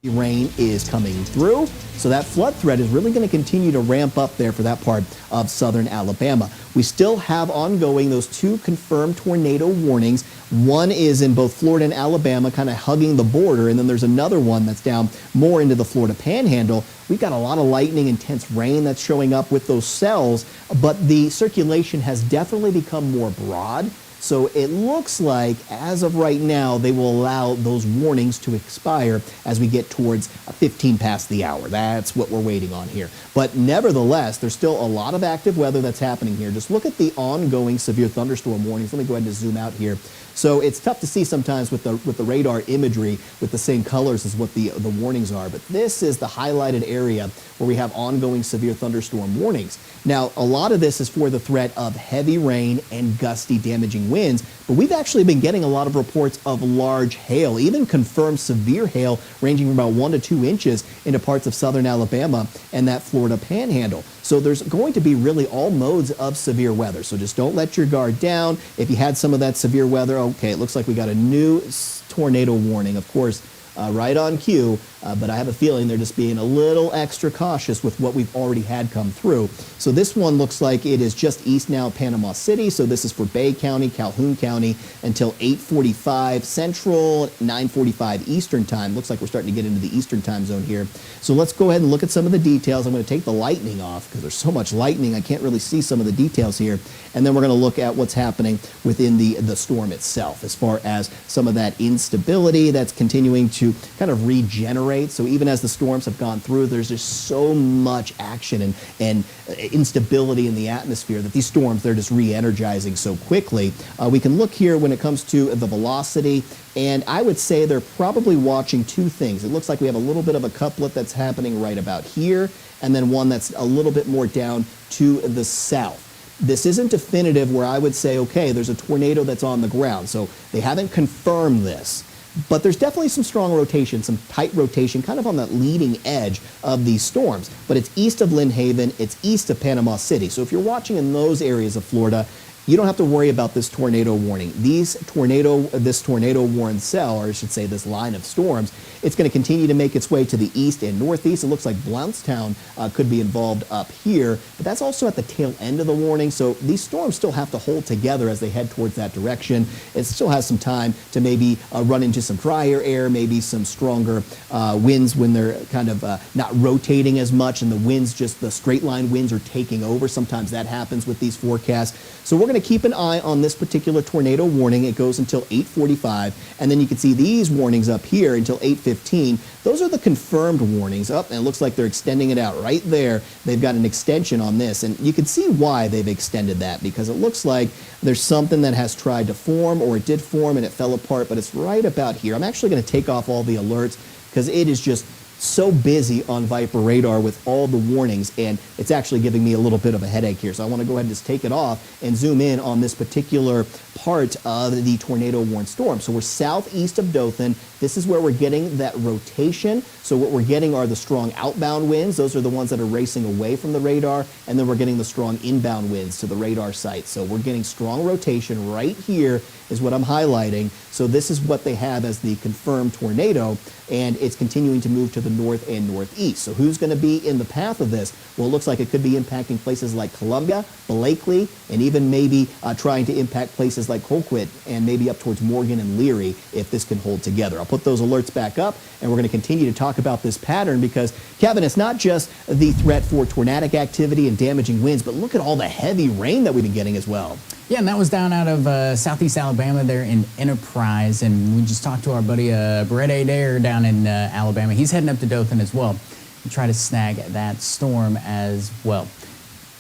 Rain is coming through, so that flood threat is really going to continue to ramp up there for that part of southern Alabama. We still have ongoing those two confirmed tornado warnings. One is in both Florida and Alabama, kind of hugging the border, and then there's another one that's down more into the Florida Panhandle. We've got a lot of lightning, intense rain that's showing up with those cells, but the circulation has definitely become more broad. So it looks like, as of right now, they will allow those warnings to expire as we get towards 15 past the hour. That's what we're waiting on here. But nevertheless, there's still a lot of active weather that's happening here. Just look at the ongoing severe thunderstorm warnings. Let me go ahead and zoom out here. So it's tough to see sometimes with the radar imagery with the same colors as what the warnings are. But this is the highlighted area where we have ongoing severe thunderstorm warnings. Now, a lot of this is for the threat of heavy rain and gusty, damaging winds. But we've actually been getting a lot of reports of large hail, even confirmed severe hail ranging from about 1 to 2 inches into parts of southern Alabama and that Florida panhandle. So there's going to be really all modes of severe weather. So just don't let your guard down. If you had some of that severe weather, okay, it looks like we got a new tornado warning, of course, right on cue, but I have a feeling they're just being a little extra cautious with what we've already had come through. So this one looks like it is just east now of Panama City, so this is for Bay County, Calhoun County until 8:45 Central, 9:45 Eastern Time. Looks like we're starting to get into the Eastern Time zone here. So let's go ahead and look at some of the details. I'm going to take the lightning off because there's so much lightning I can't really see some of the details here. And then we're going to look at what's happening within the storm itself as far as some of that instability that's continuing to kind of regenerate. So even as the storms have gone through, there's just so much action and instability in the atmosphere that these storms, they're just re-energizing so quickly. We can look here when it comes to the velocity, and I would say they're probably watching two things. It looks like we have a little bit of a couplet that's happening right about here, and then one that's a little bit more down to the south. This isn't definitive where I would say, okay, there's a tornado that's on the ground. So they haven't confirmed this. But there's definitely some strong rotation, some tight rotation, kind of on that leading edge of these storms. But it's east of Lynn Haven, it's east of Panama City. So if you're watching in those areas of Florida, you don't have to worry about this tornado warning. This tornado warned cell, or I should say this line of storms, it's going to continue to make its way to the east and northeast. It looks like Blountstown could be involved up here, but that's also at the tail end of the warning. So these storms still have to hold together as they head towards that direction. It still has some time to maybe run into some drier air, maybe some stronger winds when they're kind of not rotating as much and the winds, just the straight line winds are taking over. Sometimes that happens with these forecasts. So we're going to keep an eye on this particular tornado warning. It goes until 8:45, and then you can see these warnings up here until 8:15. Those are the confirmed warnings. Up, and it looks like they're extending it out right there. They've got an extension on this, and you can see why they've extended that, because it looks like there's something that has tried to form, or it did form and it fell apart, but it's right about here. I'm actually going to take off all the alerts because it is just so busy on Viper radar with all the warnings, and it's actually giving me a little bit of a headache here. So I want to go ahead and just take it off and zoom in on this particular part of the tornado warned storm. So we're southeast of Dothan. This is where we're getting that rotation. So what we're getting are the strong outbound winds. Those are the ones that are racing away from the radar, and then we're getting the strong inbound winds to the radar site. So we're getting strong rotation right here is what I'm highlighting. So this is what they have as the confirmed tornado, and it's continuing to move to the north and northeast. So who's going to be in the path of this? Well, it looks like it could be impacting places like Columbia, Blakely, and even maybe trying to impact places like Colquitt and maybe up towards Morgan and Leary if this can hold together. I'll put those alerts back up, and we're going to continue to talk about this pattern because, Kevin, it's not just the threat for tornadic activity and damaging winds, but look at all the heavy rain that we've been getting as well. Yeah, and that was down out of southeast Alabama there in Enterprise, and we just talked to our buddy Brett Adair down in Alabama. He's heading up to Dothan as well to try to snag that storm as well.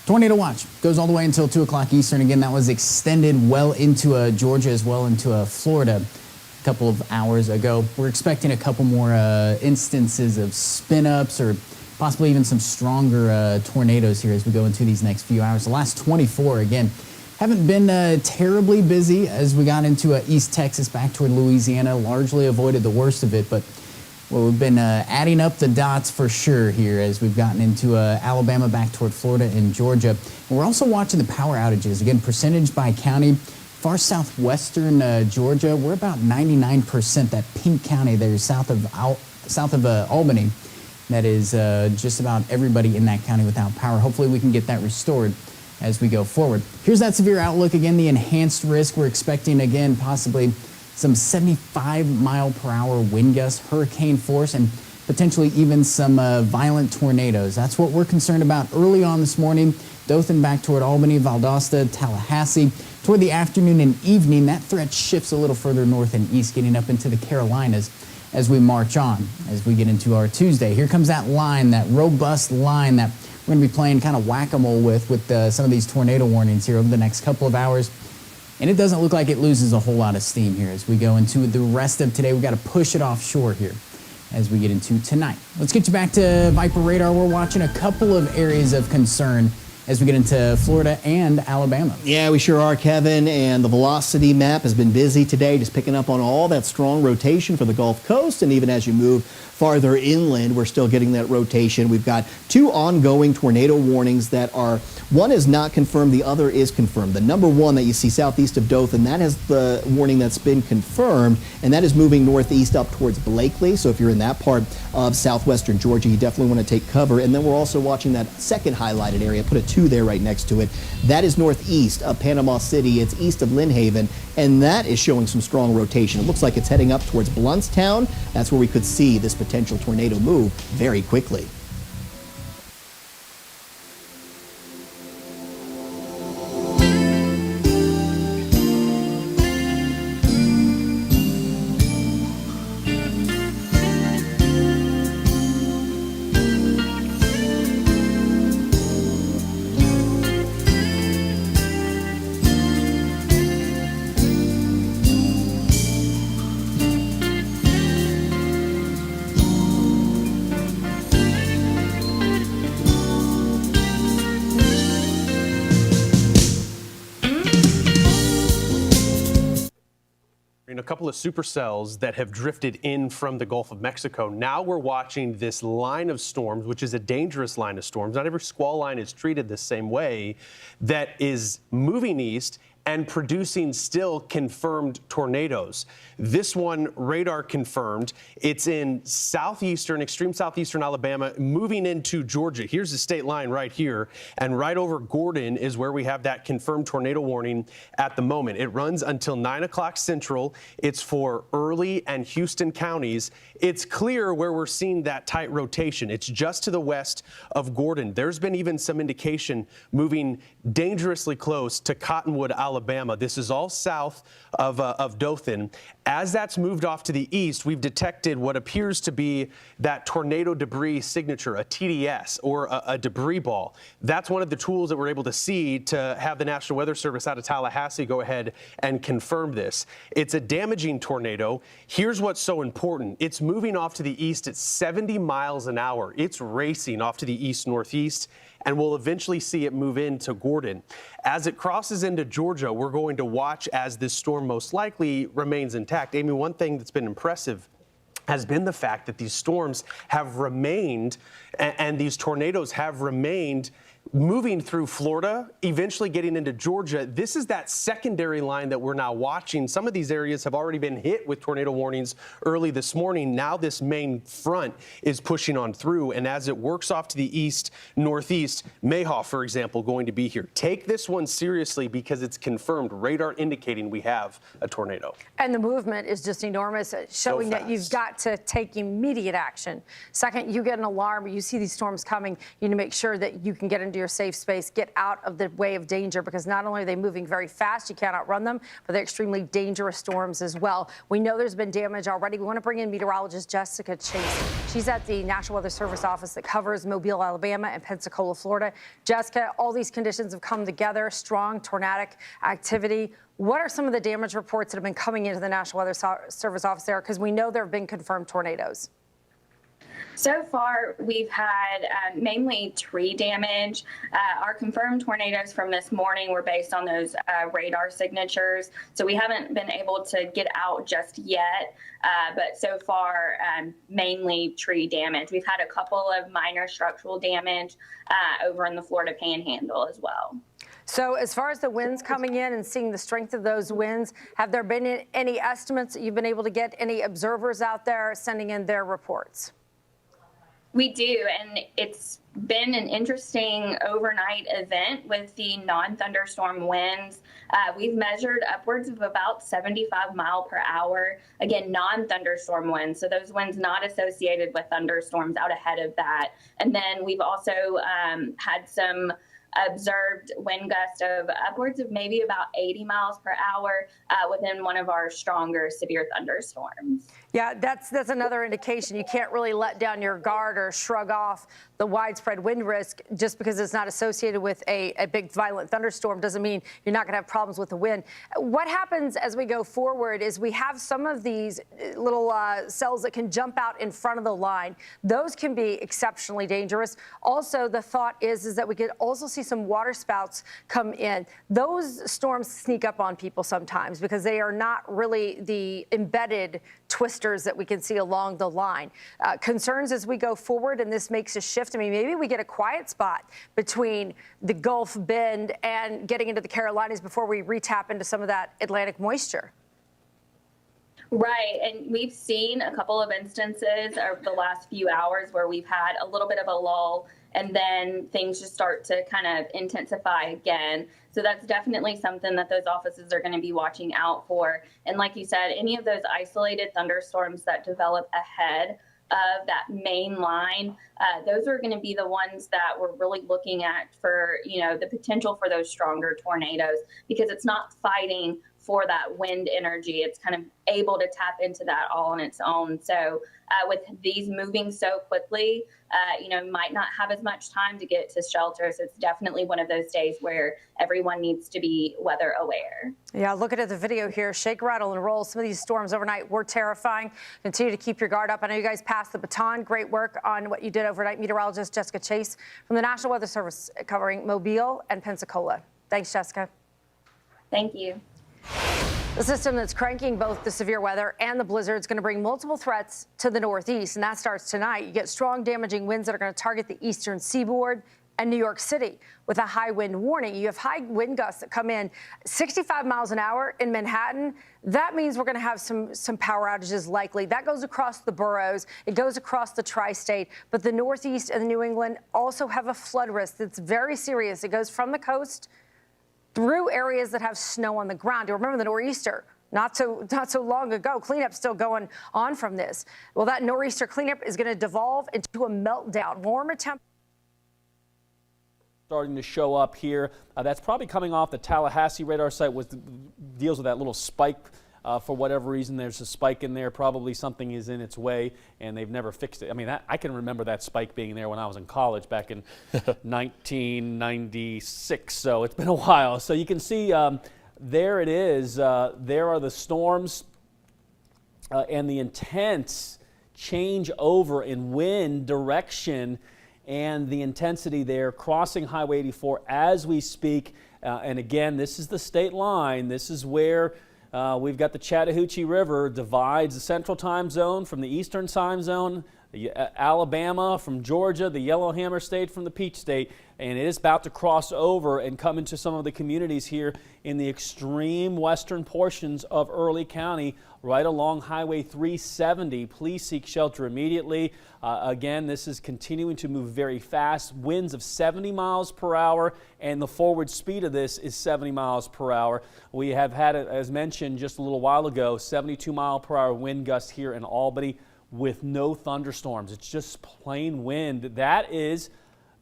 Tornado watch goes all the way until 2 o'clock Eastern. Again, that was extended well into Georgia as well into Florida a couple of hours ago. We're expecting a couple more instances of spin-ups or possibly even some stronger tornadoes here as we go into these next few hours. The last 24, again, haven't been terribly busy as we got into East Texas back toward Louisiana. Largely avoided the worst of it, but well, we've been adding up the dots for sure here as we've gotten into Alabama back toward Florida and Georgia. And we're also watching the power outages. Again, percentage by county. Far southwestern Georgia, we're about 99%. That pink county there south of Albany. That is just about everybody in that county without power. Hopefully we can get that restored as we go forward. Here's that severe outlook. Again, the enhanced risk. We're expecting, again, possibly some 75-mile-per-hour wind gusts, hurricane force, and potentially even some violent tornadoes. That's what we're concerned about early on this morning. Dothan back toward Albany, Valdosta, Tallahassee. Toward the afternoon and evening, that threat shifts a little further north and east, getting up into the Carolinas as we march on, as we get into our Tuesday. Here comes that line, that robust line that we're going to be playing kind of whack-a-mole with some of these tornado warnings here over the next couple of hours. And it doesn't look like it loses a whole lot of steam here as we go into the rest of today. We've got to push it offshore here as we get into tonight. Let's get you back to Viper Radar. We're watching a couple of areas of concern as we get into Florida and Alabama. Yeah, we sure are, Kevin. And the velocity map has been busy today, just picking up on all that strong rotation for the Gulf Coast. And even as you move farther inland, we're still getting that rotation. We've got two ongoing tornado warnings that are, one is not confirmed, the other is confirmed. The number one that you see southeast of Dothan, that is the warning that's been confirmed, and that is moving northeast up towards Blakely. So if you're in that part of southwestern Georgia, you definitely want to take cover. And then we're also watching that second highlighted area, put a 2 there right next to it. That is northeast of Panama City. It's east of Lynn Haven, and that is showing some strong rotation. It looks like it's heading up towards Bluntstown. That's where we could see this potential tornado move very quickly. A couple of supercells that have drifted in from the Gulf of Mexico. Now we're watching this line of storms, which is a dangerous line of storms. Not every squall line is treated the same way, that is moving east and producing still confirmed tornadoes. This one, radar confirmed. It's in extreme southeastern Alabama, moving into Georgia. Here's the state line right here. And right over Gordon is where we have that confirmed tornado warning at the moment. It runs until 9 o'clock Central. It's for Early and Houston counties. It's clear where we're seeing that tight rotation. It's just to the west of Gordon. There's been even some indication moving dangerously close to Cottonwood, Alabama. This is all south of Dothan. As that's moved off to the east, we've detected what appears to be that tornado debris signature, a TDS, or a debris ball. That's one of the tools that we're able to see to have the National Weather Service out of Tallahassee go ahead and confirm this. It's a damaging tornado. Here's what's so important. It's moving off to the east at 70 miles an hour. It's racing off to the east-northeast, and we'll eventually see it move into Gordon. As it crosses into Georgia, we're going to watch as this storm most likely remains intact. Amy, one thing that's been impressive has been the fact that these storms have remained and these tornadoes have remained moving through Florida, eventually getting into Georgia. This is that secondary line that we're now watching. Some of these areas have already been hit with tornado warnings early this morning. Now this main front is pushing on through, and as it works off to the east, northeast, Mayhaw, for example, going to be here. Take this one seriously because it's confirmed, radar indicating we have a tornado. And the movement is just enormous, showing that you've got to take immediate action. Second, you get an alarm, you see these storms coming, you need to make sure that you can get into your safe space, get out of the way of danger, because not only are they moving very fast, you can't outrun them, but they're extremely dangerous storms as well. We know there's been damage already. We want to bring in meteorologist Jessica Chase. She's at the National Weather Service office that covers Mobile, Alabama and Pensacola, Florida. Jessica, all these conditions have come together, strong tornadic activity. What are some of the damage reports that have been coming into the National Weather Service office there? Because we know there have been confirmed tornadoes. So far, we've had mainly tree damage. Our confirmed tornadoes from this morning were based on those radar signatures. So we haven't been able to get out just yet. But so far, mainly tree damage. We've had a couple of minor structural damage over in the Florida Panhandle as well. So as far as the winds coming in and seeing the strength of those winds, have there been any estimates that you've been able to get, any observers out there sending in their reports? We do, and it's been an interesting overnight event with the non-thunderstorm winds. We've measured upwards of about 75 mile per hour. Again, non-thunderstorm winds, so those winds not associated with thunderstorms out ahead of that. And then we've also had some observed wind gusts of upwards of maybe about 80 miles per hour within one of our stronger severe thunderstorms. Yeah, that's another indication. You can't really let down your guard or shrug off the widespread wind risk just because it's not associated with a big violent thunderstorm doesn't mean you're not going to have problems with the wind. What happens as we go forward is we have some of these little cells that can jump out in front of the line. Those can be exceptionally dangerous. Also, the thought is that we could also see some water spouts come in. Those storms sneak up on people sometimes because they are not really the embedded twisters that we can see along the line. Concerns as we go forward, and this makes a shift. I mean, maybe we get a quiet spot between the Gulf Bend and getting into the Carolinas before we re-tap into some of that Atlantic moisture. Right, and we've seen a couple of instances over the last few hours where we've had a little bit of a lull and then things just start to kind of intensify again. So that's definitely something that those offices are going to be watching out for. And like you said, any of those isolated thunderstorms that develop ahead of that main line, those are going to be the ones that we're really looking at for, the potential for those stronger tornadoes, because it's not fighting for that wind energy. It's kind of able to tap into that all on its own. So with these moving so quickly, might not have as much time to get to shelter. So it's definitely one of those days where everyone needs to be weather aware. Yeah, looking at the video here, shake, rattle, and roll. Some of these storms overnight were terrifying. Continue to keep your guard up. I know you guys passed the baton. Great work on what you did overnight. Meteorologist Jessica Chase from the National Weather Service covering Mobile and Pensacola. Thanks, Jessica. Thank you. The system that's cranking both the severe weather and the blizzard is going to bring multiple threats to the Northeast, and that starts tonight. You get strong, damaging winds that are going to target the eastern seaboard and New York City with a high wind warning. You have high wind gusts that come in 65 miles an hour in Manhattan. That means we're going to have some power outages likely. That goes across the boroughs. It goes across the tri-state. But the Northeast and the New England also have a flood risk that's very serious. It goes from the coast through areas that have snow on the ground. You remember the nor'easter not so long ago. Cleanup still going on from this. Well, that nor'easter cleanup is going to devolve into a meltdown. Warmer temperatures starting to show up here. That's probably coming off the Tallahassee radar site, deals with that little spike. For whatever reason, there's a spike in there. Probably something is in its way, and they've never fixed it. I mean, I can remember that spike being there when I was in college back in 1996, so it's been a while. So you can see there it is. There are the storms and the intense change over in wind direction and the intensity there crossing Highway 84 as we speak. And again, this is the state line. This is where we've got the Chattahoochee River divides the central time zone from the eastern time zone, Alabama from Georgia, the Yellowhammer State from the Peach State, and it is about to cross over and come into some of the communities here in the extreme western portions of Early County, right along Highway 370. Please seek shelter immediately. Again, this is continuing to move very fast. Winds of 70 miles per hour, and the forward speed of this is 70 miles per hour. We have had, as mentioned just a little while ago, 72 mile per hour wind gusts here in Albany with no thunderstorms. It's just plain wind. That is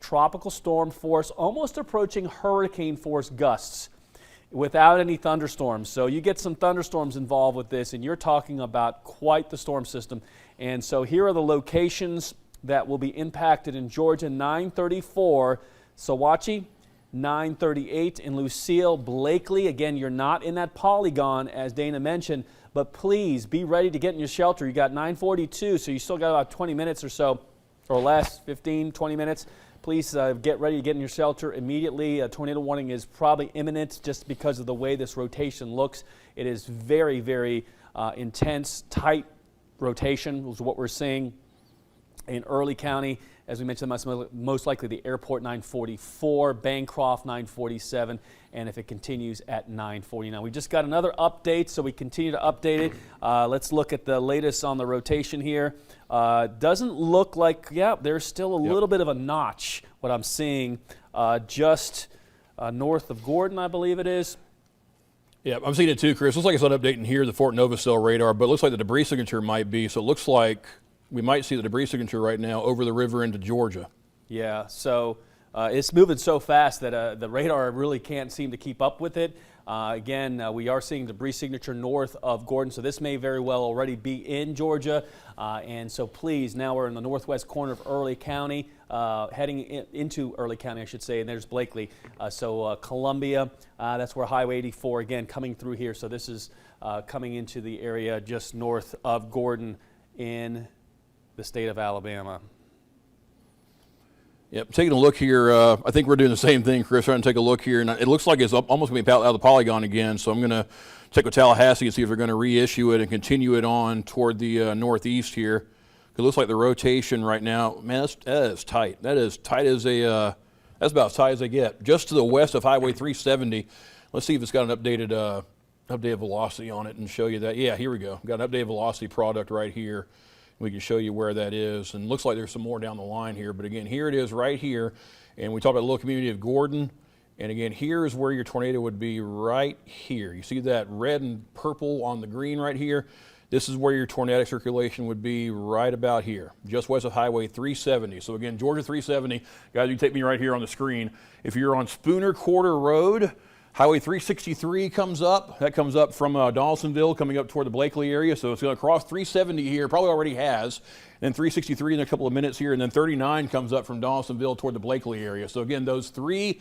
tropical storm force, almost approaching hurricane force gusts without any thunderstorms. So you get some thunderstorms involved with this, and you're talking about quite the storm system. And so here are the locations that will be impacted in Georgia: 934, Sawachi, 938 in Lucille, Blakely. Again, you're not in that polygon, as Dana mentioned, but please be ready to get in your shelter. You got 942, so you still got about 20 minutes or so, or less, 15, 20 minutes. Please get ready to get in your shelter immediately. A tornado warning is probably imminent just because of the way this rotation looks. It is very, very intense, tight rotation is what we're seeing in Early County. As we mentioned, most likely the airport 944, Bancroft 947, and if it continues at 949. We just got another update, so we continue to update it. Let's look at the latest on the rotation here. Doesn't look like, there's still a little bit of a notch, what I'm seeing, just north of Gordon, I believe it is. Yeah, I'm seeing it too, Chris. Looks like it's not updating here, the Fort Novastell radar, but it looks like the debris signature might be. So it looks like we might see the debris signature right now over the river into Georgia. Yeah, so It's moving so fast that the radar really can't seem to keep up with it. Again, we are seeing debris signature north of Gordon, so this may very well already be in Georgia. And so please, now we're in the northwest corner of Early County, heading into Early County, I should say, and there's Blakely. So Columbia, that's where Highway 84, again, coming through here. So this is coming into the area just north of Gordon in the state of Alabama. Yep, taking a look here, I think we're doing the same thing, Chris. Trying to take a look here, and it looks like it's almost going to be out of the polygon again. So I'm going to check with Tallahassee and see if they're going to reissue it and continue it on toward the northeast here. It looks like the rotation right now, man, that is tight. That is tight as a, that's about as tight as they get. Just to the west of Highway 370. Let's see if it's got an updated velocity on it and show you that. Yeah, here we go. We've got an updated velocity product right here. We can show you where that is, and looks like there's some more down the line here. But again, here it is right here, and we talked about the little community of Gordon. And again, here is where your tornado would be right here. You see that red and purple on the green right here? This is where your tornadic circulation would be right about here, just west of Highway 370. So again, Georgia 370, guys, you take me right here on the screen. If you're on Spooner Quarter Road, Highway 363 comes up. That comes up from Dawsonville, coming up toward the Blakely area. So it's going to cross 370 here, probably already has. Then 363 in a couple of minutes here, and then 39 comes up from Dawsonville toward the Blakely area. So again, those three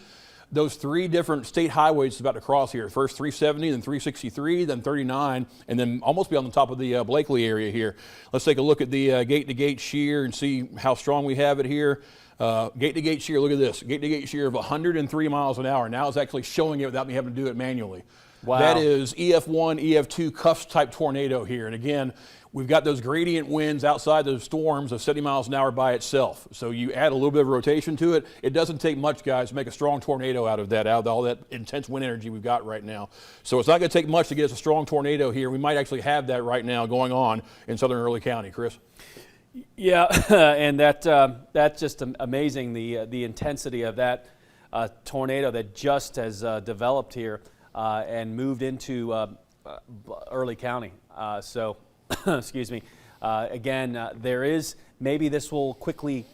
different state highways is about to cross here. First 370, then 363, then 39, and then almost be on the top of the Blakely area here. Let's take a look at the gate-to-gate shear and see how strong we have it here. Gate-to-gate shear, look at this. Gate-to-gate shear of 103 miles an hour. Now it's actually showing it without me having to do it manually. Wow. That is EF1, EF2 cuffs type tornado here. And again, we've got those gradient winds outside those storms of 70 miles an hour by itself. So you add a little bit of rotation to it. It doesn't take much, guys, to make a strong tornado out of that, out of all that intense wind energy we've got right now. So it's not going to take much to get us a strong tornado here. We might actually have that right now going on in southern Early County, Chris. Yeah, and that's just amazing, the intensity of that tornado that just has developed here and moved into Early County. So, excuse me. Again, there is, maybe this will quickly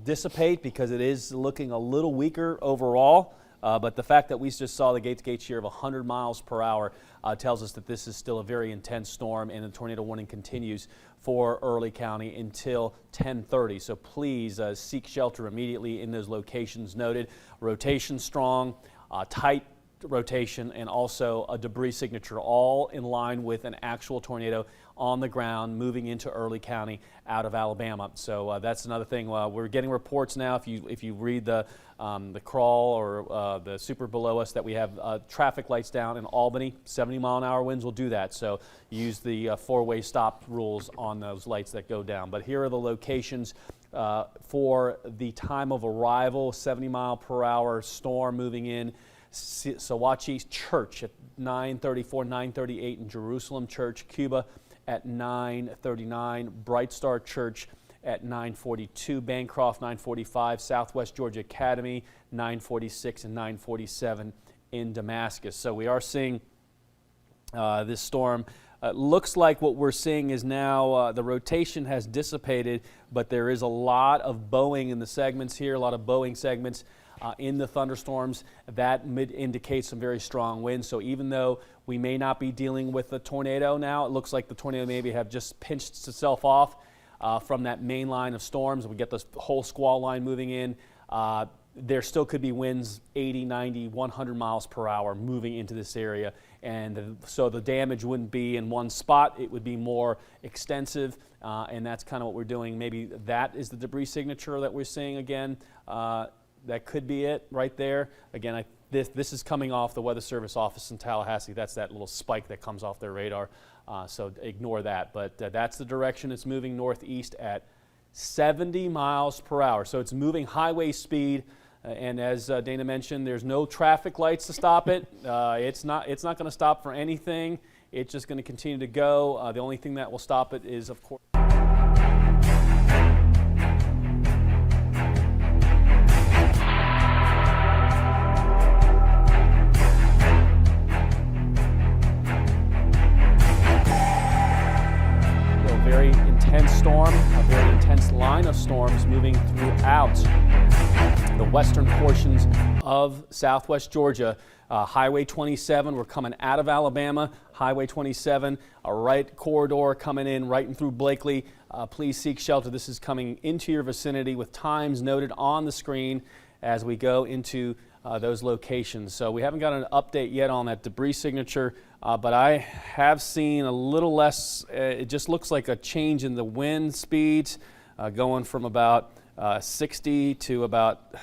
dissipate because it is looking a little weaker overall. But the fact that we just saw the gate-to-gate shear of 100 miles per hour tells us that this is still a very intense storm, and the tornado warning continues for Early County until 10:30. So please seek shelter immediately in those locations noted. Rotation strong, tight rotation, and also a debris signature, all in line with an actual tornado on the ground moving into Early County out of Alabama. So that's another thing. We're getting reports now, if you read the crawl or the super below us, that we have traffic lights down in Albany. 70-mile-an-hour winds will do that. So use the four-way stop rules on those lights that go down. But here are the locations for the time of arrival. 70-mile-per-hour storm moving in. Sawachi Church at 9:34, 9:38 in Jerusalem Church, Cuba at 9:39, Bright Star Church at 9:42, Bancroft 9:45, Southwest Georgia Academy 9:46 and 9:47 in Damascus. So we are seeing this storm. Looks like what we're seeing is now the rotation has dissipated, but there is a lot of bowing in the segments here, a lot of bowing segments in the thunderstorms. That indicates some very strong winds. So even though we may not be dealing with a tornado now, it looks like the tornado maybe have just pinched itself off from that main line of storms. We get this whole squall line moving in. There still could be winds 80, 90, 100 miles per hour moving into this area. And so the damage wouldn't be in one spot. It would be more extensive. And that's kind of what we're doing. Maybe that is the debris signature that we're seeing again. That could be it right there. Again, this is coming off the Weather Service office in Tallahassee. That's that little spike that comes off their radar. So ignore that. But that's the direction it's moving northeast at 70 miles per hour. So it's moving highway speed. And as Dana mentioned, there's no traffic lights to stop it. It's not going to stop for anything. It's just going to continue to go. The only thing that will stop it is, of course, storm, a very intense line of storms moving moving throughout the western portions of southwest Georgia. Highway 27, we're coming out of Alabama. Highway 27, a right corridor coming in right and through Blakely. Please seek shelter. This is coming into your vicinity with times noted on the screen as we go into those locations. So we haven't got an update yet on that debris signature, but I have seen a little less. It just looks like a change in the wind speeds going from about 60 to about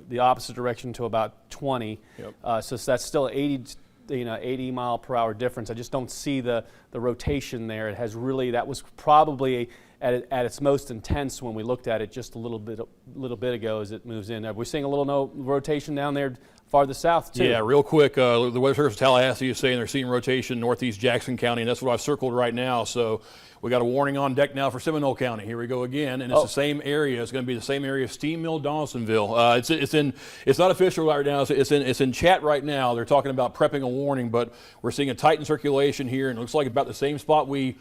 the opposite direction to about 20. Yep. So that's still 80 mile per hour difference. I just don't see the rotation there. It has really, that was probably at its most intense when we looked at it just a little bit ago as it moves in. We're seeing a little no rotation down there farther south too. Yeah, real quick, the Weather Service of Tallahassee is saying they're seeing rotation northeast Jackson County, and that's what I've circled right now. So we got a warning on deck now for Seminole County. Here we go again, and it's the same area. It's going to be the same area of Steam Mill, Donaldsonville. It's not official right now. It's in chat right now. They're talking about prepping a warning, but we're seeing a tightened circulation here, and it looks like about the same spot we